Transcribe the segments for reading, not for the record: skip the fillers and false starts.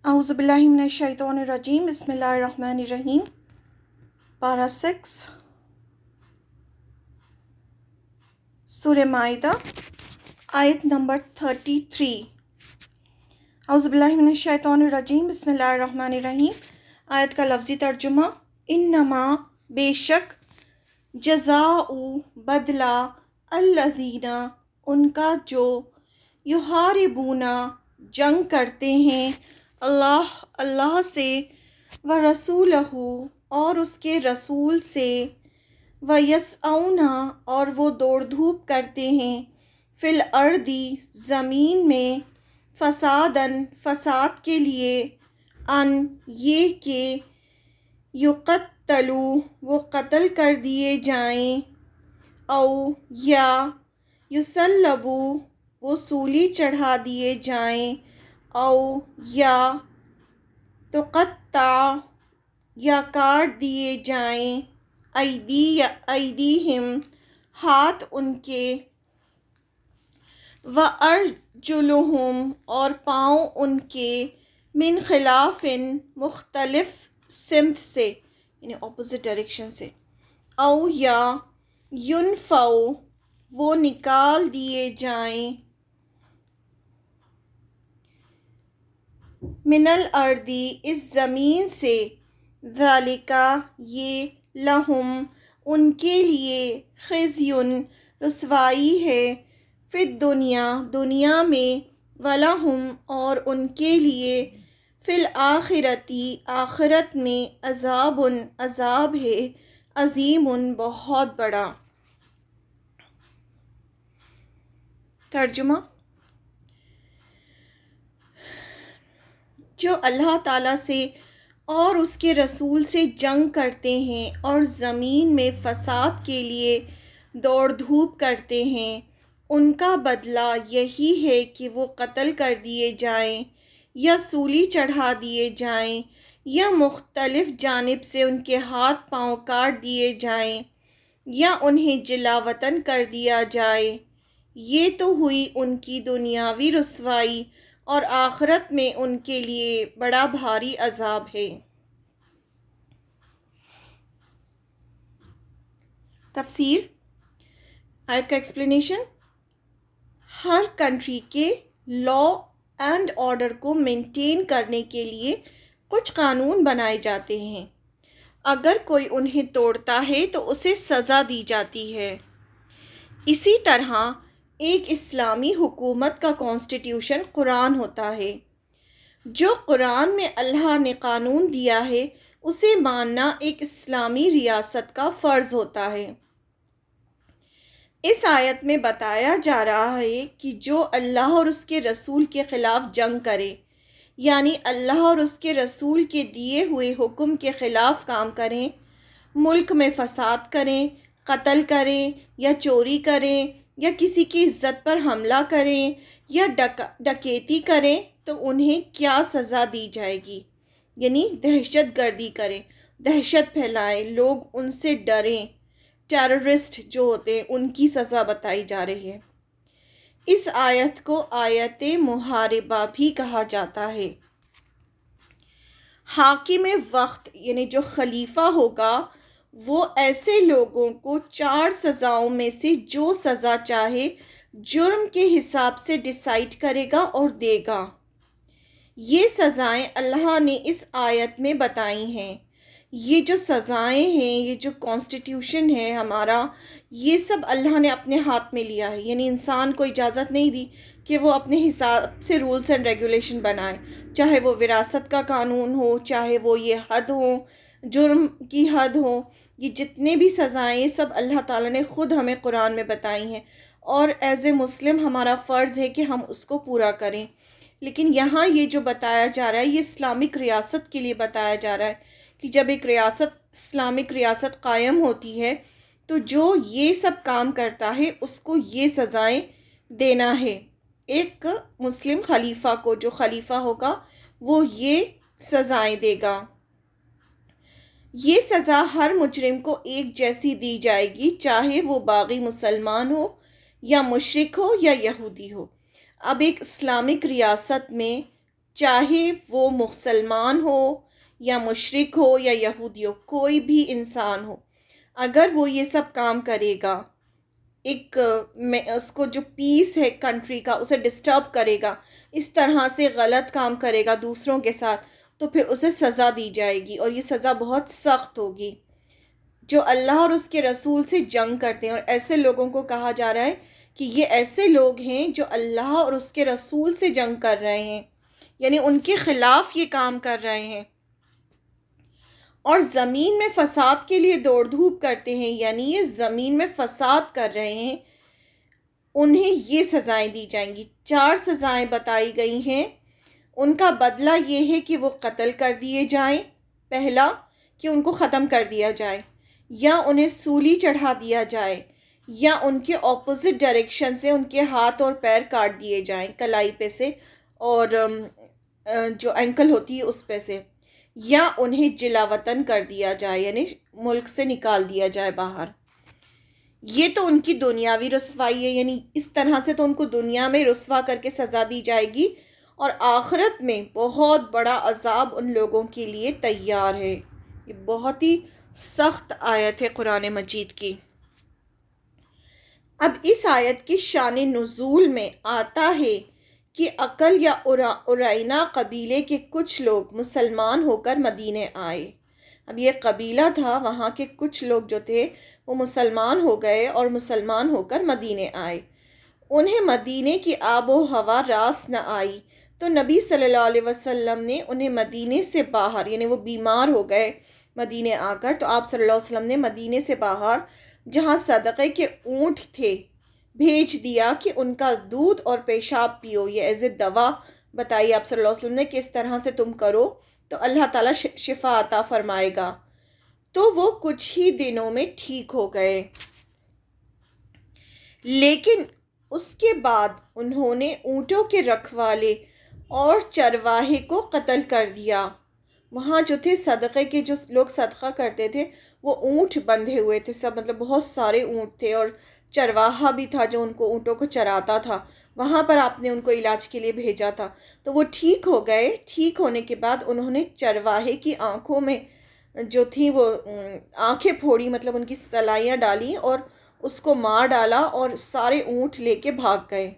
اعوذ باللہ من الشیطان الرجیم بسم اللہ الرحمن الرحیم پارہ 6 سورہ مائدہ آیت نمبر 33۔ اعوذ باللہ من الشیطان الرجیم بسم اللہ الرحمن الرحیم۔ آیت کا لفظی ترجمہ: انما بے شک، جزاء بدلہ، الذین ان کا جو، یحاربون جنگ کرتے ہیں، اللہ سے، ورسولہ اور اس کے رسول سے، ویسعون اور وہ دوڑ دھوپ کرتے ہیں، فی الارض زمین میں، فسادن فساد کے لیے، ان یہ کہ یقتلوا وہ قتل کر دیے جائیں، او یا یصلبوا وہ سولی چڑھا دیے جائیں، او یا تقطع یا کاٹ دیے جائیں، ایدیہم ہاتھ ان کے، وارجلہم اور پاؤں ان کے، من خلاف مختلف سمت سے یعنی اپوزٹ ڈائریکشن سے، او یا ینفوا وہ نکال دیے جائیں، من الارض اس زمین سے، ذالک یہ، لہم ان کے لیے، خزی رسوائی ہے، فی الدنیا دنیا میں، ولہم اور ان کے لیے، فی الآخرۃ آخرت میں، عذاب عذاب ہے، عظیم بہت بڑا۔ ترجمہ: جو اللہ تعالیٰ سے اور اس کے رسول سے جنگ کرتے ہیں اور زمین میں فساد کے لیے دوڑ دھوپ کرتے ہیں، ان کا بدلہ یہی ہے کہ وہ قتل کر دیے جائیں، یا سولی چڑھا دیے جائیں، یا مختلف جانب سے ان کے ہاتھ پاؤں کاٹ دیے جائیں، یا انہیں جلا وطن کر دیا جائے۔ یہ تو ہوئی ان کی دنیاوی رسوائی، اور آخرت میں ان کے لیے بڑا بھاری عذاب ہے۔ تفسیر: آیت کا ایکسپلینیشن: ہر کنٹری کے لا اینڈ آرڈر کو مینٹین کرنے کے لیے کچھ قانون بنائے جاتے ہیں۔ اگر کوئی انہیں توڑتا ہے تو اسے سزا دی جاتی ہے۔ اسی طرح ایک اسلامی حکومت کا کانسٹیٹیوشن قرآن ہوتا ہے۔ جو قرآن میں اللہ نے قانون دیا ہے اسے ماننا ایک اسلامی ریاست کا فرض ہوتا ہے۔ اس آیت میں بتایا جا رہا ہے کہ جو اللہ اور اس کے رسول کے خلاف جنگ کرے، یعنی اللہ اور اس کے رسول کے دیے ہوئے حکم کے خلاف کام کریں، ملک میں فساد کریں، قتل کریں یا چوری کریں، یا کسی کی عزت پر حملہ کریں یا ڈکیتی کریں تو انہیں کیا سزا دی جائے گی، یعنی دہشت گردی کریں، دہشت پھیلائیں، لوگ ان سے ڈریں، ٹیررسٹ جو ہوتے ہیں ان کی سزا بتائی جا رہی ہے۔ اس آیت کو آیت محاربہ بھی کہا جاتا ہے۔ حاکم وقت یعنی جو خلیفہ ہوگا وہ ایسے لوگوں کو 4 سزاؤں میں سے جو سزا چاہے جرم کے حساب سے ڈیسائیڈ کرے گا اور دے گا۔ یہ سزائیں اللہ نے اس آیت میں بتائی ہیں۔ یہ جو سزائیں ہیں، یہ جو کانسٹیٹیوشن ہے ہمارا، یہ سب اللہ نے اپنے ہاتھ میں لیا ہے، یعنی انسان کو اجازت نہیں دی کہ وہ اپنے حساب سے رولز اینڈ ریگولیشن بنائے، چاہے وہ وراثت کا قانون ہو، چاہے وہ یہ حد ہو، جرم کی حد ہو، یہ جتنے بھی سزائیں یہ سب اللہ تعالیٰ نے خود ہمیں قرآن میں بتائی ہیں، اور ایز اے مسلم ہمارا فرض ہے کہ ہم اس کو پورا کریں۔ لیکن یہاں یہ جو بتایا جا رہا ہے یہ اسلامک ریاست کے لیے بتایا جا رہا ہے کہ جب ایک ریاست، اسلامک ریاست قائم ہوتی ہے تو جو یہ سب کام کرتا ہے اس کو یہ سزائیں دینا ہے۔ ایک مسلم خلیفہ کو، جو خلیفہ ہوگا وہ یہ سزائیں دے گا۔ یہ سزا ہر مجرم کو ایک جیسی دی جائے گی، چاہے وہ باغی مسلمان ہو یا مشرک ہو یا یہودی ہو۔ اب ایک اسلامک ریاست میں چاہے وہ مسلمان ہو یا مشرک ہو یا یہودی ہو، کوئی بھی انسان ہو، اگر وہ یہ سب کام کرے گا، ایک اس کو جو پیس ہے کنٹری کا اسے ڈسٹرب کرے گا، اس طرح سے غلط کام کرے گا دوسروں کے ساتھ، تو پھر اسے سزا دی جائے گی، اور یہ سزا بہت سخت ہوگی۔ جو اللہ اور اس کے رسول سے جنگ کرتے ہیں، اور ایسے لوگوں کو کہا جا رہا ہے کہ یہ ایسے لوگ ہیں جو اللہ اور اس کے رسول سے جنگ کر رہے ہیں، یعنی ان کے خلاف یہ کام کر رہے ہیں، اور زمین میں فساد کے لیے دوڑ دھوپ کرتے ہیں، یعنی یہ زمین میں فساد کر رہے ہیں، انہیں یہ سزائیں دی جائیں گی۔ 4 سزائیں بتائی گئی ہیں۔ ان کا بدلہ یہ ہے کہ وہ قتل کر دیے جائیں، پہلا کہ ان کو ختم کر دیا جائے، یا انہیں سولی چڑھا دیا جائے، یا ان کے اپوزٹ ڈائریکشن سے ان کے ہاتھ اور پیر کاٹ دیے جائیں، کلائی پہ سے، اور جو اینکل ہوتی ہے اس پہ سے، یا انہیں جلا وطن کر دیا جائے، یعنی ملک سے نکال دیا جائے باہر۔ یہ تو ان کی دنیاوی رسوائی ہے، یعنی اس طرح سے تو ان کو دنیا میں رسوا کر کے سزا دی جائے گی، اور آخرت میں بہت بڑا عذاب ان لوگوں کے لیے تیار ہے۔ یہ بہت ہی سخت آیت ہے قرآن مجید کی۔ اب اس آیت کی شان نزول میں آتا ہے کہ عقل یا ارائنا قبیلے کے کچھ لوگ مسلمان ہو کر مدینے آئے۔ اب یہ قبیلہ تھا، وہاں کے کچھ لوگ جو تھے وہ مسلمان ہو گئے اور مسلمان ہو کر مدینے آئے۔ انہیں مدینے کی آب و ہوا راس نہ آئی، تو نبی صلی اللہ علیہ وسلم نے انہیں مدینے سے باہر، یعنی وہ بیمار ہو گئے مدینے آ کر، تو آپ صلی اللہ علیہ وسلم نے مدینے سے باہر جہاں صدقے کے اونٹ تھے بھیج دیا کہ ان کا دودھ اور پیشاب پیو، یہ ایز اے دوا بتائی آپ صلی اللہ علیہ وسلم نے کہ اس طرح سے تم کرو تو اللہ تعالیٰ شفا عطا فرمائے گا۔ تو وہ کچھ ہی دنوں میں ٹھیک ہو گئے، لیکن اس کے بعد انہوں نے اونٹوں کے رکھوالے اور چرواہے کو قتل کر دیا۔ وہاں جو تھے صدقے کے، جو لوگ صدقہ کرتے تھے، وہ اونٹ بندھے ہوئے تھے سب، مطلب بہت سارے اونٹ تھے، اور چرواہا بھی تھا جو ان کو اونٹوں کو چراتا تھا، وہاں پر آپ نے ان کو علاج کے لیے بھیجا تھا۔ تو وہ ٹھیک ہو گئے۔ ٹھیک ہونے کے بعد انہوں نے چرواہے کی آنکھوں میں جو تھی وہ آنکھیں پھوڑی، مطلب ان کی سلائیاں ڈالی اور اس کو مار ڈالا، اور سارے اونٹ لے کے بھاگ گئے،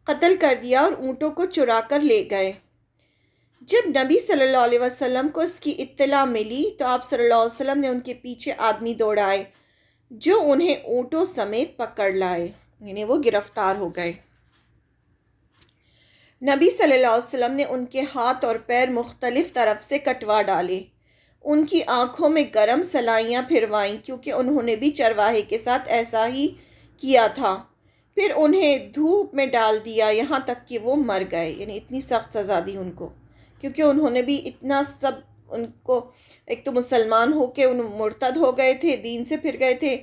قتل کر دیا اور اونٹوں کو چرا کر لے گئے۔ جب نبی صلی اللہ علیہ وسلم کو اس کی اطلاع ملی تو آپ صلی اللہ علیہ وسلم نے ان کے پیچھے آدمی دوڑائے جو انہیں اونٹوں سمیت پکڑ لائے، یعنی وہ گرفتار ہو گئے۔ نبی صلی اللہ علیہ وسلم نے ان کے ہاتھ اور پیر مختلف طرف سے کٹوا ڈالے، ان کی آنکھوں میں گرم سلائیاں پھروائیں، کیونکہ انہوں نے بھی چرواہے کے ساتھ ایسا ہی کیا تھا۔ پھر انہیں دھوپ میں ڈال دیا یہاں تک کہ وہ مر گئے، یعنی اتنی سخت سزا دی ان کو، کیونکہ انہوں نے بھی اتنا سب، ان کو ایک تو مسلمان ہو کے ان مرتد ہو گئے تھے، دین سے پھر گئے تھے،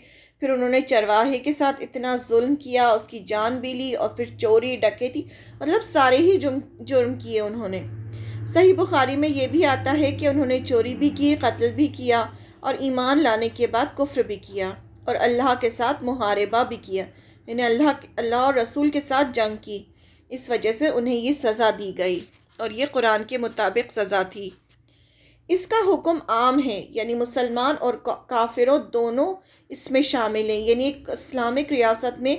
پھر انہوں نے چرواہے کے ساتھ اتنا ظلم کیا، اس کی جان بھی لی، اور پھر چوری ڈکیتی، مطلب سارے ہی جرم کیے انہوں نے۔ صحیح بخاری میں یہ بھی آتا ہے کہ انہوں نے چوری بھی کی، قتل بھی کیا، اور ایمان لانے کے بعد کفر بھی کیا، اور اللہ کے ساتھ محاربہ بھی کیا، یعنی اللہ اور رسول کے ساتھ جنگ کی۔ اس وجہ سے انہیں یہ سزا دی گئی، اور یہ قرآن کے مطابق سزا تھی۔ اس کا حکم عام ہے، یعنی مسلمان اور کافروں دونوں اس میں شامل ہیں، یعنی ایک اسلامک ریاست میں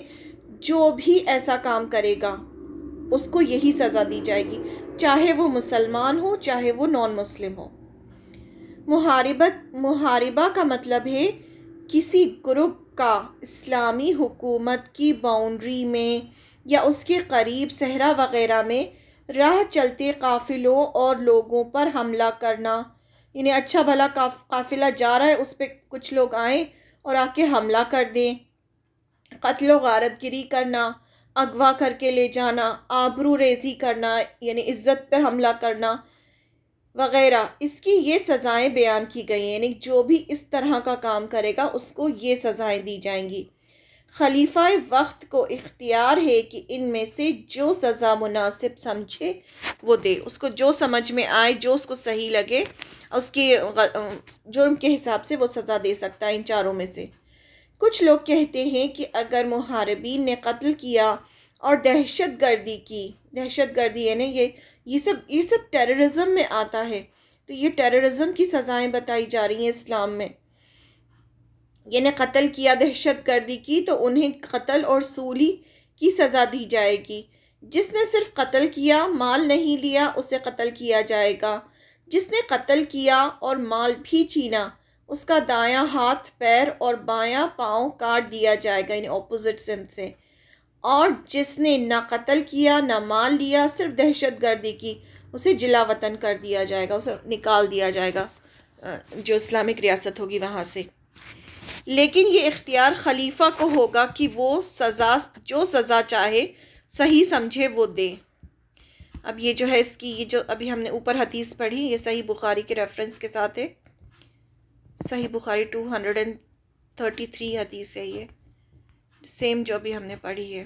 جو بھی ایسا کام کرے گا اس کو یہی سزا دی جائے گی، چاہے وہ مسلمان ہو چاہے وہ نان مسلم ہو۔ محاربہ کا مطلب ہے کسی گروپ کا اسلامی حکومت کی باؤنڈری میں یا اس کے قریب صحرا وغیرہ میں راہ چلتے قافلوں اور لوگوں پر حملہ کرنا، یعنی اچھا بھلا قافلہ جا رہا ہے، اس پہ کچھ لوگ آئیں اور آ کے حملہ کر دیں، قتل و غارت گری کرنا، اغوا کر کے لے جانا، آبرو ریزی کرنا، یعنی عزت پر حملہ کرنا وغیرہ، اس کی یہ سزائیں بیان کی گئی ہیں، یعنی جو بھی اس طرح کا کام کرے گا اس کو یہ سزائیں دی جائیں گی۔ خلیفہ وقت کو اختیار ہے کہ ان میں سے جو سزا مناسب سمجھے وہ دے، اس کو جو سمجھ میں آئے، جو اس کو صحیح لگے، اس کے جرم کے حساب سے وہ سزا دے سکتا ہے ان چاروں میں سے۔ کچھ لوگ کہتے ہیں کہ اگر محاربین نے قتل کیا اور دہشت گردی کی، دہشت گردی یعنی یہ سب ٹیررزم میں آتا ہے، تو یہ ٹیررزم کی سزائیں بتائی جا رہی ہیں اسلام میں. یعنی قتل کیا دہشت گردی کی تو انہیں قتل اور سولی کی سزا دی جائے گی. جس نے صرف قتل کیا مال نہیں لیا اسے قتل کیا جائے گا. جس نے قتل کیا اور مال بھی چھینا اس کا دایاں ہاتھ پیر اور بایاں پاؤں کاٹ دیا جائے گا، یعنی اپوزٹ سمت سے. اور جس نے نہ قتل کیا نہ مال لیا صرف دہشت گردی کی اسے جلا وطن کر دیا جائے گا، اسے نکال دیا جائے گا جو اسلامک ریاست ہوگی وہاں سے. لیکن یہ اختیار خلیفہ کو ہوگا کہ وہ جو سزا چاہے صحیح سمجھے وہ دے. اب یہ جو ہے اس کی، یہ جو ابھی ہم نے اوپر حدیث پڑھی یہ صحیح بخاری کے ریفرنس کے ساتھ ہے. صحیح بخاری 233 حدیث ہے، یہ سیم جو ابھی ہم نے پڑھی ہے.